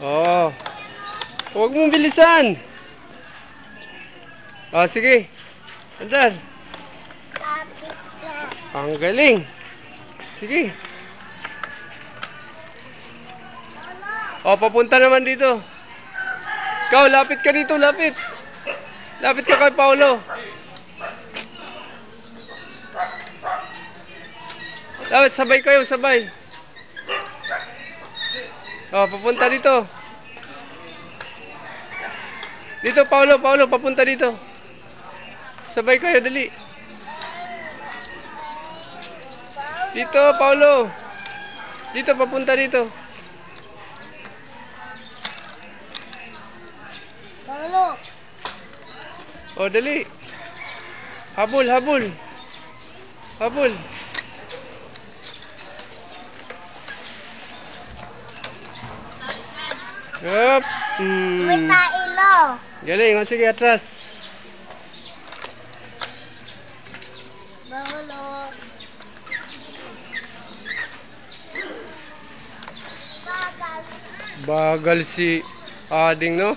Oh. Huwag mong bilisan. Oh, sige. Andar. Ang galing. Sige. Oh, papunta naman dito. Ikaw, lapit ka dito, lapit. Lapit ka kay Paolo. Lapit, sabay kayo, sabay. Oh, papunta dito. Dito, Paolo, papunta dito. Sabay kayo, dali. Dito, Paolo. Dito, papunta dito. Paolo. Oh, dali. Habol, habol. Habol. Yup. May tailo. Galing, oh, sige, atras. Paolo. Bagal. Bagal si Ading, no?